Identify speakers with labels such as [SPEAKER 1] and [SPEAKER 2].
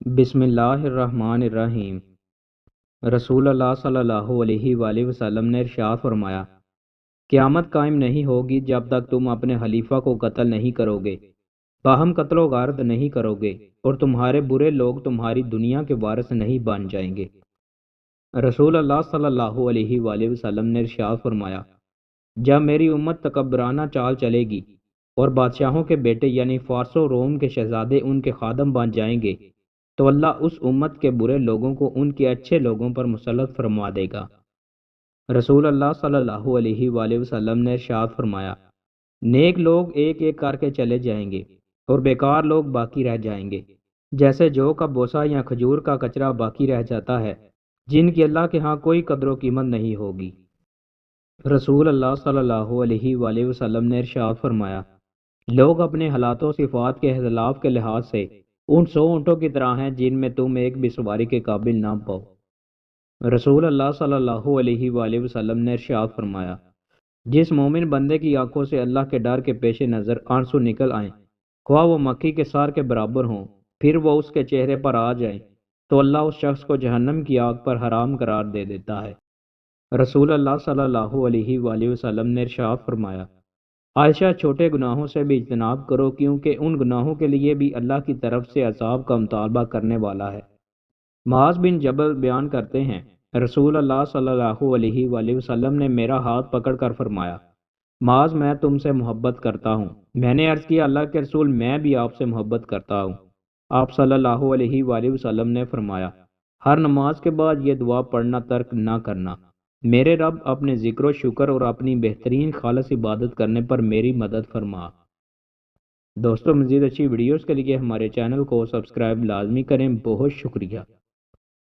[SPEAKER 1] بسم اللہ الرحمن الرحیم۔ رسول اللہ صلی اللہ علیہ وآلہ وسلم نے ارشاد فرمایا، قیامت قائم نہیں ہوگی جب تک تم اپنے خلیفہ کو قتل نہیں کرو گے، باہم قتل و غارت نہیں کرو گے، اور تمہارے برے لوگ تمہاری دنیا کے وارث نہیں بن جائیں گے۔ رسول اللہ صلی اللہ علیہ وآلہ وسلم نے ارشاد فرمایا، جب میری امت تکبرانہ چال چلے گی اور بادشاہوں کے بیٹے یعنی فارس و روم کے شہزادے ان کے خادم بن جائیں گے تو اللہ اس امت کے برے لوگوں کو ان کے اچھے لوگوں پر مسلط فرما دے گا۔ رسول اللہ صلی اللہ علیہ وآلہ وسلم نے ارشاد فرمایا، نیک لوگ ایک ایک کر کے چلے جائیں گے اور بیکار لوگ باقی رہ جائیں گے، جیسے جو کا بوسہ یا کھجور کا کچرا باقی رہ جاتا ہے، جن کی اللہ کے ہاں کوئی قدر و قیمت نہیں ہوگی۔ رسول اللہ صلی اللہ علیہ وآلہ وسلم نے ارشاد فرمایا، لوگ اپنے حالات و صفات کے اختلاف کے لحاظ سے ان 100 اونٹوں کی طرح ہیں جن میں تم ایک بھی سواری کے قابل نہ پاؤ۔ رسول اللہ صلی اللہ علیہ وآلہ وسلم نے ارشاد فرمایا، جس مومن بندے کی آنکھوں سے اللہ کے ڈر کے پیش نظر آنسو نکل آئیں، خواہ وہ مکھی کے سار کے برابر ہوں، پھر وہ اس کے چہرے پر آ جائیں تو اللہ اس شخص کو جہنم کی آگ پر حرام قرار دے دیتا ہے۔ رسول اللہ صلی اللہ علیہ وآلہ وسلم نے ارشاد فرمایا، عائشہ چھوٹے گناہوں سے بھی اجتناب کرو کیونکہ ان گناہوں کے لیے بھی اللہ کی طرف سے عذاب کا مطالبہ کرنے والا ہے۔ معاذ بن جبل بیان کرتے ہیں، رسول اللہ صلی اللہ علیہ وآلہ وسلم نے میرا ہاتھ پکڑ کر فرمایا، معاذ میں تم سے محبت کرتا ہوں۔ میں نے عرض کیا، اللہ کے رسول میں بھی آپ سے محبت کرتا ہوں۔ آپ صلی اللہ علیہ وآلہ وسلم نے فرمایا، ہر نماز کے بعد یہ دعا پڑھنا ترک نہ کرنا، میرے رب اپنے ذکر و شکر اور اپنی بہترین خالص عبادت کرنے پر میری مدد فرما۔ دوستو، مزید اچھی ویڈیوز کے لیے ہمارے چینل کو سبسکرائب لازمی کریں۔ بہت شکریہ۔